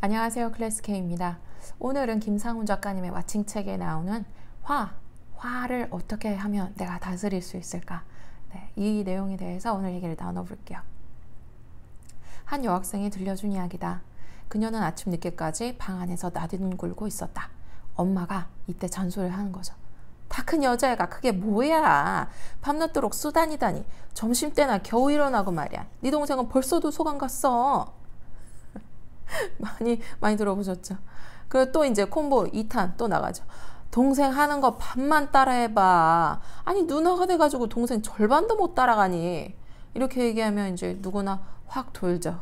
안녕하세요. 클래스K입니다. 오늘은 김상훈 작가님의 와칭책에 나오는 화를 어떻게 하면 내가 다스릴 수 있을까? 네, 이 내용에 대해서 오늘 얘기를 나눠볼게요. 한 여학생이 들려준 이야기다. 그녀는 아침 늦게까지 방 안에서 나뒹굴고 있었다. 엄마가 이때 잔소리를 하는 거죠. 다 큰 여자애가 그게 뭐야? 밤낮도록 쏘다니다니. 점심때나 겨우 일어나고 말이야. 네 동생은 벌써도 소감 갔어. 많이 들어보셨죠? 그리고 또 이제 콤보 2탄 또 나가죠. 동생 하는 거 반만 따라해봐. 아니 누나가 돼가지고 동생 절반도 못 따라가니. 이렇게 얘기하면 이제 누구나 확 돌죠.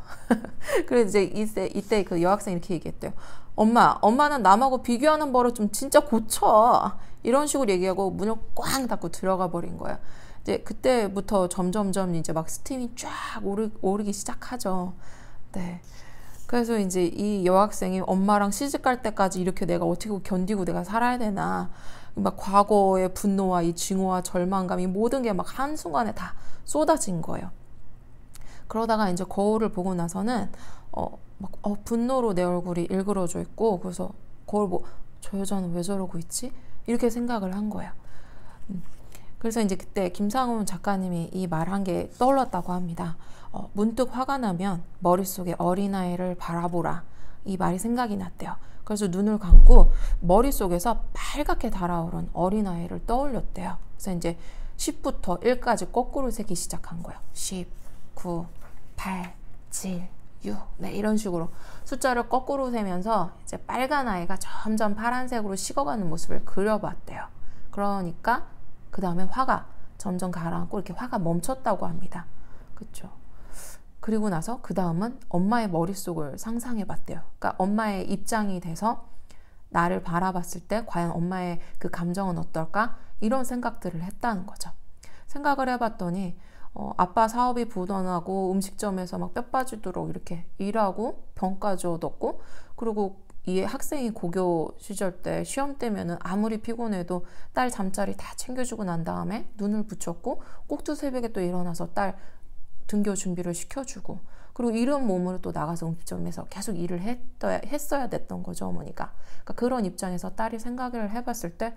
그래서 이제 이때 그 여학생이 이렇게 얘기했대요. 엄마는 남하고 비교하는 버릇 좀 진짜 고쳐. 이런 식으로 얘기하고 문을 꽝 닫고 들어가 버린 거야. 이제 그때부터 점점점 이제 막 스팀이 쫙 오르기 시작하죠. 네. 그래서 이제 이 여학생이 엄마랑 시집갈 때까지 이렇게 내가 어떻게 견디고 내가 살아야 되나. 막 과거의 분노와 이 증오와 절망감, 이 모든 게 막 한순간에 다 쏟아진 거예요. 그러다가 이제 거울을 보고 나서는 분노로 내 얼굴이 일그러져 있고, 그래서 거울 보고 저 여자는 왜 저러고 있지? 이렇게 생각을 한 거예요. 그래서 이제 그때 김상훈 작가님이 이 말 한 게 떠올랐다고 합니다. 문득 화가 나면 머릿속에 어린아이를 바라보라. 이 말이 생각이 났대요. 그래서 눈을 감고 머릿속에서 빨갛게 달아오른 어린아이를 떠올렸대요. 그래서 이제 10부터 1까지 거꾸로 세기 시작한 거예요. 10, 9, 8, 7, 6. 네, 이런 식으로 숫자를 거꾸로 세면서 이제 빨간 아이가 점점 파란색으로 식어가는 모습을 그려봤대요. 그러니까 그 다음에 화가 점점 가라앉고 이렇게 화가 멈췄다고 합니다. 그렇죠? 그리고 나서 그 다음은 엄마의 머릿속을 상상해 봤대요. 그러니까 엄마의 입장이 돼서 나를 바라봤을 때 과연 엄마의 그 감정은 어떨까? 이런 생각들을 했다는 거죠. 생각을 해봤더니 아빠 사업이 부도나고 음식점에서 막 뼈 빠지도록 이렇게 일하고 병까지 얻었고, 그리고 이 학생이 고교 시절 때 시험 때면은 아무리 피곤해도 딸 잠자리 다 챙겨주고 난 다음에 눈을 붙였고, 꼭두 새벽에 또 일어나서 딸 등교 준비를 시켜주고, 그리고 이런 몸으로 또 나가서 음식점에서 계속 일을 했어야 됐던 거죠, 어머니가. 그러니까 그런 입장에서 딸이 생각을 해봤을 때,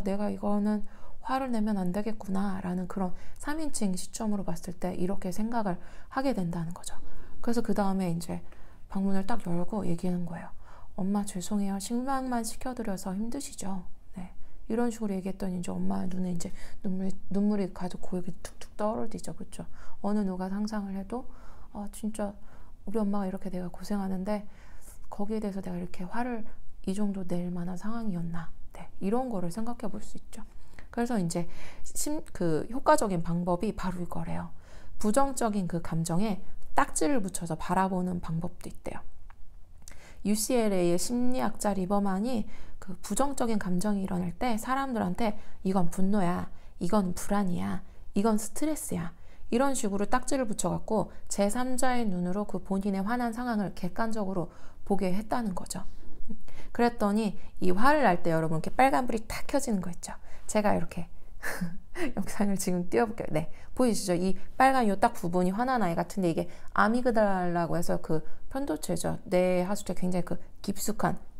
내가 이거는 화를 내면 안 되겠구나 라는 그런 3인칭 시점으로 봤을 때 이렇게 생각을 하게 된다는 거죠. 그래서 그 다음에 이제 방문을 딱 열고 얘기하는 거예요. 엄마 죄송해요. 식량만 시켜드려서 힘드시죠? 네. 이런 식으로 얘기했더니 이제 엄마 눈에 이제 눈물이 가득 고이게 툭툭 떨어지죠. 그렇죠? 어느 누가 상상을 해도 진짜 우리 엄마가 이렇게 내가 고생하는데 거기에 대해서 내가 이렇게 화를 이 정도 낼 만한 상황이었나? 네. 이런 거를 생각해 볼 수 있죠. 그래서 이제 그 효과적인 방법이 바로 이거래요. 부정적인 그 감정에 딱지를 붙여서 바라보는 방법도 있대요. UCLA의 심리학자 리버만이 그 부정적인 감정이 일어날 때 사람들한테 이건 분노야, 이건 불안이야, 이건 스트레스야, 이런 식으로 딱지를 붙여갖고 제3자의 눈으로 그 본인의 화난 상황을 객관적으로 보게 했다는 거죠. 그랬더니 이 화를 날 때 여러분 이렇게 빨간불이 탁 켜지는 거 있죠. 제가 이렇게 영상을 지금 띄워볼게요. 네, 보이시죠? 이 빨간 요 딱 부분이 화난 아이 같은데 이게 아미그달라고 해서 그 편도체죠. 뇌 하수체 굉장히 그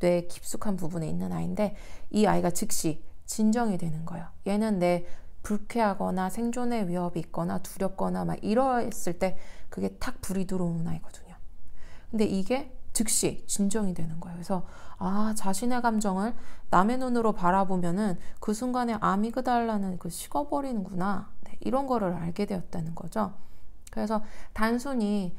뇌 깊숙한 부분에 있는 아이인데 이 아이가 즉시 진정이 되는 거예요. 얘는 내 불쾌하거나 생존의 위협이 있거나 두렵거나 막 이랬을 때 그게 탁 불이 들어오는 아이거든요. 근데 이게 즉시 진정이 되는 거예요. 그래서 자신의 감정을 남의 눈으로 바라보면은 그 순간에 아미그달라는 그 식어버리는구나. 네, 이런 거를 알게 되었다는 거죠. 그래서 단순히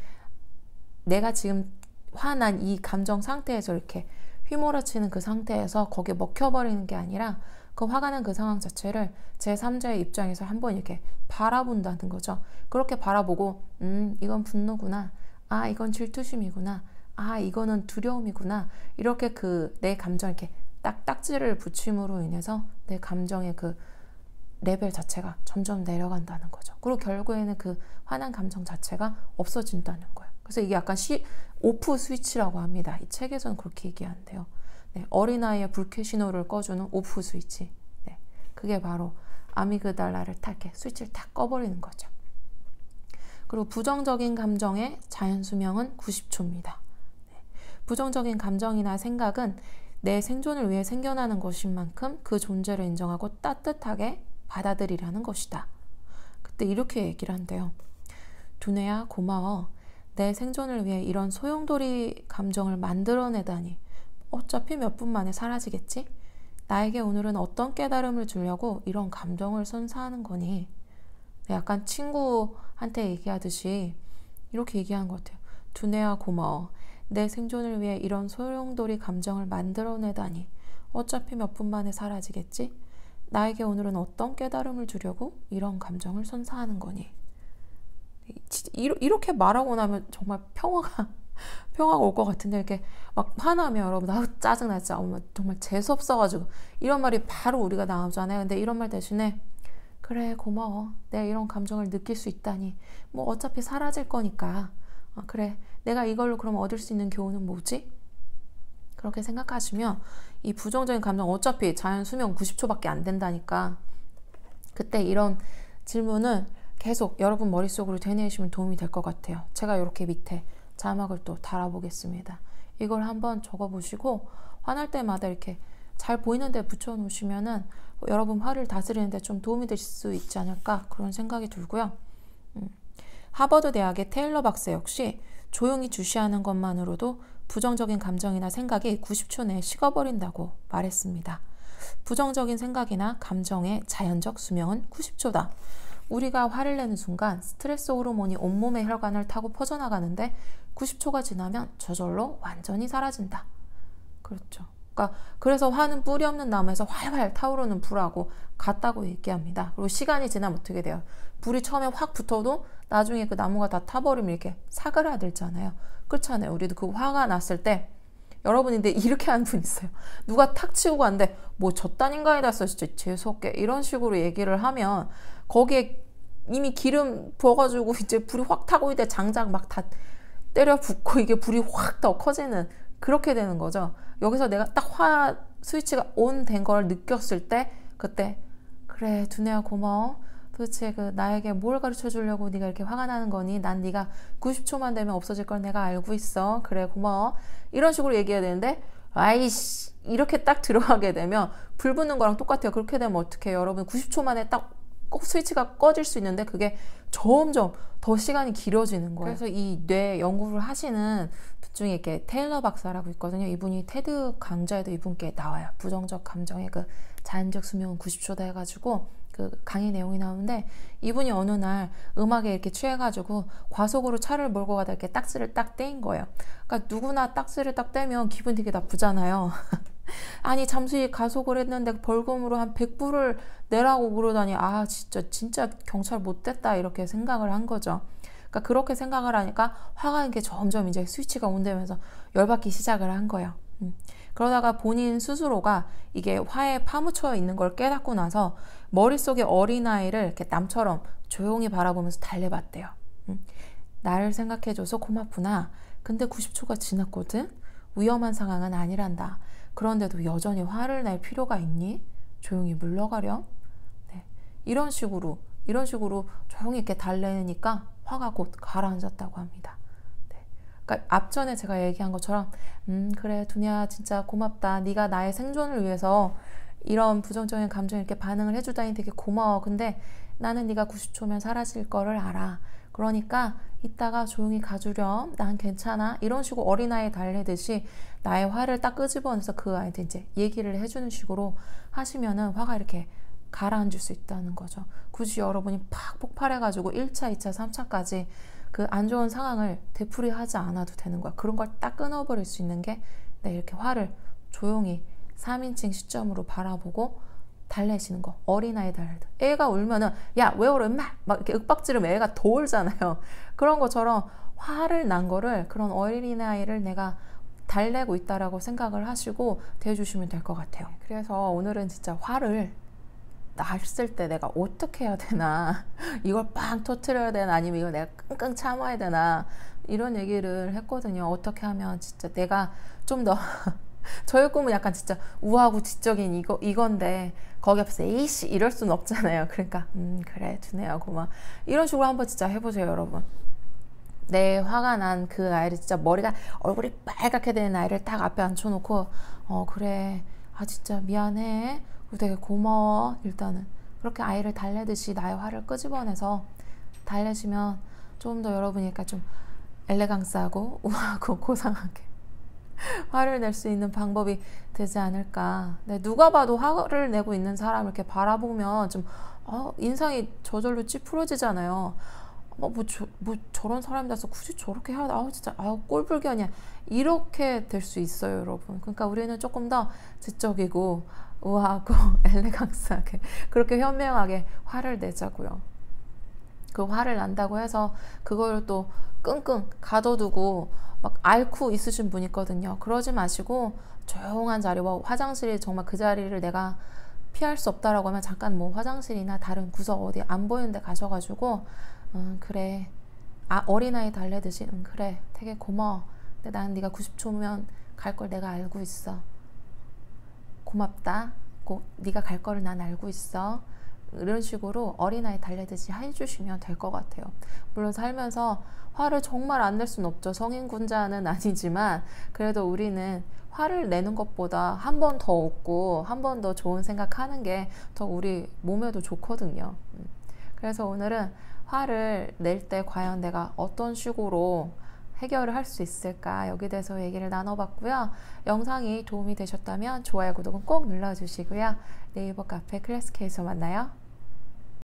내가 지금 화난 이 감정 상태에서 이렇게 휘몰아치는 그 상태에서 거기에 먹혀버리는 게 아니라 그 화가 난 그 상황 자체를 제3자의 입장에서 한번 이렇게 바라본다는 거죠. 그렇게 바라보고 이건 분노구나. 이건 질투심이구나. 이거는 두려움이구나. 이렇게 내 감정 이렇게 딱지를 붙임으로 인해서 내 감정의 그 레벨 자체가 점점 내려간다는 거죠. 그리고 결국에는 그 화난 감정 자체가 없어진다는 거예요. 그래서 이게 약간 오프 스위치라고 합니다. 이 책에서는 그렇게 얘기하는데요. 네, 어린아이의 불쾌 신호를 꺼주는 오프 스위치. 네, 그게 바로 아미그달라를 딱 이렇게 스위치를 딱 꺼버리는 거죠. 그리고 부정적인 감정의 자연 수명은 90초입니다. 부정적인 감정이나 생각은 내 생존을 위해 생겨나는 것인 만큼 그 존재를 인정하고 따뜻하게 받아들이라는 것이다. 그때 이렇게 얘기를 한대요. 두뇌야, 고마워. 내 생존을 위해 이런 소용돌이 감정을 만들어내다니. 어차피 몇 분 만에 사라지겠지? 나에게 오늘은 어떤 깨달음을 주려고 이런 감정을 선사하는 거니? 약간 친구한테 얘기하듯이 이렇게 얘기하는 것 같아요. 두뇌야, 고마워. 내 생존을 위해 이런 소용돌이 감정을 만들어내다니. 어차피 몇 분 만에 사라지겠지? 나에게 오늘은 어떤 깨달음을 주려고 이런 감정을 선사하는 거니? 이렇게 말하고 나면 정말 평화가 올 것 같은데, 이렇게 막 화나면 여러분, 짜증나, 진짜 정말 재수없어가지고 이런 말이 바로 우리가 나오잖아요. 근데 이런 말 대신에 그래, 고마워. 내가 이런 감정을 느낄 수 있다니. 뭐 어차피 사라질 거니까. 그래, 내가 이걸로 그럼 얻을 수 있는 교훈은 뭐지? 그렇게 생각하시면 이 부정적인 감정, 어차피 자연 수명 90초밖에 안 된다니까, 그때 이런 질문을 계속 여러분 머릿속으로 되뇌시면 도움이 될 것 같아요. 제가 이렇게 밑에 자막을 또 달아보겠습니다. 이걸 한번 적어보시고 화날 때마다 이렇게 잘 보이는 데 붙여놓으시면은 여러분 화를 다스리는데 좀 도움이 될 수 있지 않을까, 그런 생각이 들고요. 하버드 대학의 테일러 박사 역시 조용히 주시하는 것만으로도 부정적인 감정이나 생각이 90초 내에 식어버린다고 말했습니다. 부정적인 생각이나 감정의 자연적 수명은 90초다. 우리가 화를 내는 순간 스트레스 호르몬이 온몸의 혈관을 타고 퍼져나가는데 90초가 지나면 저절로 완전히 사라진다. 그렇죠. 그래서 화는 뿌리 없는 나무에서 활활 타오르는 불하고 같다고 얘기합니다. 그리고 시간이 지나면 어떻게 돼요? 불이 처음에 확 붙어도 나중에 그 나무가 다 타버리면 이렇게 사그라들잖아요. 그렇잖아요. 우리도 그 화가 났을 때, 여러분인데 이렇게 하는 분 있어요. 누가 탁 치고 갔는데 뭐 저딴인가에 닿았어, 진짜 재수없게, 이런 식으로 얘기를 하면 거기에 이미 기름 부어가지고 이제 불이 확 타고 이제 장작 막 다 때려 붓고 이게 불이 확 더 커지는, 그렇게 되는 거죠. 여기서 내가 딱 화 스위치가 온 된 걸 느꼈을 때, 그때 그래, 두뇌야, 고마워. 도대체 나에게 뭘 가르쳐 주려고 네가 이렇게 화가 나는 거니? 난 네가 90초만 되면 없어질 걸 내가 알고 있어. 그래, 고마워. 이런 식으로 얘기해야 되는데, 아이씨, 이렇게 딱 들어가게 되면 불 붙는 거랑 똑같아요. 그렇게 되면 어떡해요? 여러분, 90초 만에 딱 스위치가 꺼질 수 있는데 그게 점점 더 시간이 길어지는 거예요. 그래서 이 뇌 연구를 하시는 분 중에 이렇게 테일러 박사라고 있거든요. 이분이 테드 강좌에도 이분께 나와요. 부정적 감정의 그 자연적 수명은 90초다 해가지고 그 강의 내용이 나오는데, 이분이 어느 날 음악에 이렇게 취해가지고 과속으로 차를 몰고 가다 이렇게 딱지를 딱 떼인 거예요. 그러니까 누구나 딱지를 딱 떼면 기분 되게 나쁘잖아요. 아니, 잠시 가속을 했는데 벌금으로 한 100불을 내라고 그러다니, 아 진짜 경찰 못됐다, 이렇게 생각을 한 거죠. 그러니까 그렇게 생각을 하니까 화가 이렇게 점점 이제 스위치가 온다면서 열받기 시작을 한 거예요. 그러다가 본인 스스로가 이게 화에 파묻혀 있는 걸 깨닫고 나서 머릿속에 어린아이를 이렇게 남처럼 조용히 바라보면서 달래봤대요. 나를 생각해줘서 고맙구나. 근데 90초가 지났거든? 위험한 상황은 아니란다. 그런데도 여전히 화를 낼 필요가 있니? 조용히 물러가렴? 네. 이런 식으로 조용히 이렇게 달래니까 화가 곧 가라앉았다고 합니다. 네. 그러니까 앞전에 제가 얘기한 것처럼 그래, 두뇌야, 진짜 고맙다. 네가 나의 생존을 위해서 이런 부정적인 감정에 이렇게 반응을 해주다니 되게 고마워. 근데 나는 네가 90초면 사라질 거를 알아. 그러니까 이따가 조용히 가주렴. 난 괜찮아. 이런 식으로 어린아이 달래듯이 나의 화를 딱 끄집어내서 그 아이한테 이제 얘기를 해주는 식으로 하시면은 화가 이렇게 가라앉을 수 있다는 거죠. 굳이 여러분이 팍 폭발해가지고 1차, 2차, 3차까지 그 안 좋은 상황을 되풀이하지 않아도 되는 거야. 그런 걸 딱 끊어버릴 수 있는 게, 네, 이렇게 화를 조용히 3인칭 시점으로 바라보고 달래시는 거. 어린아이 달래듯. 애가 울면은 야, 왜 울어 임마, 막 이렇게 윽박지르면 애가 더 울잖아요. 그런 것처럼 화를 난 거를, 그런 어린아이를 내가 달래고 있다라고 생각을 하시고 대해주시면 될 것 같아요. 그래서 오늘은 진짜 화를 났을 때 내가 어떻게 해야 되나, 이걸 빵 터트려야 되나, 아니면 이걸 내가 끙끙 참아야 되나, 이런 얘기를 했거든요. 어떻게 하면 진짜 내가 좀 더 저의 꿈은 약간 진짜 우아하고 지적인 이건데 거기 앞에서 에이씨 이럴 수는 없잖아요. 그러니까 그래, 두뇌야, 고마워. 이런 식으로 한번 진짜 해보세요, 여러분. 내 화가 난 그 아이를 진짜 머리가 얼굴이 빨갛게 된 아이를 딱 앞에 앉혀놓고 그래 진짜 미안해 되게 고마워 일단은 그렇게 아이를 달래듯이 나의 화를 끄집어내서 달래시면 좀 더 여러분이 좀 엘레강스하고 우아하고 고상하게 화를 낼 수 있는 방법이 되지 않을까. 네, 누가 봐도 화를 내고 있는 사람을 이렇게 바라보면 좀 인상이 저절로 찌푸러지잖아요. 뭐 저런 사람이라서 굳이 저렇게 해야 돼. 진짜 꼴불견이야. 이렇게 될 수 있어요, 여러분. 그러니까 우리는 조금 더 지적이고 우아하고 엘레강스하게 그렇게 현명하게 화를 내자고요. 그 화를 난다고 해서 그걸 또 끙끙 가둬두고 막 앓고 있으신 분 있거든요. 그러지 마시고 조용한 자리, 화장실이 정말 그 자리를 내가 피할 수 없다라고 하면 잠깐 뭐 화장실이나 다른 구석 어디 안 보이는 데 가셔가지고 그래 어린아이 달래듯이 그래 되게 고마워. 근데 난 네가 90초면 갈 걸 내가 알고 있어. 고맙다. 네가 갈 거를 난 알고 있어. 이런 식으로 어린아이 달래듯이 해주시면 될 것 같아요. 물론 살면서 화를 정말 안 낼 수는 없죠. 성인군자는 아니지만 그래도 우리는 화를 내는 것보다 한 번 더 웃고 한 번 더 좋은 생각하는 게 더 우리 몸에도 좋거든요. 그래서 오늘은 화를 낼 때 과연 내가 어떤 식으로 해결을 할 수 있을까 여기에 대해서 얘기를 나눠봤고요. 영상이 도움이 되셨다면 좋아요, 구독은 꼭 눌러주시고요. 네이버 카페 클래스케에서 만나요.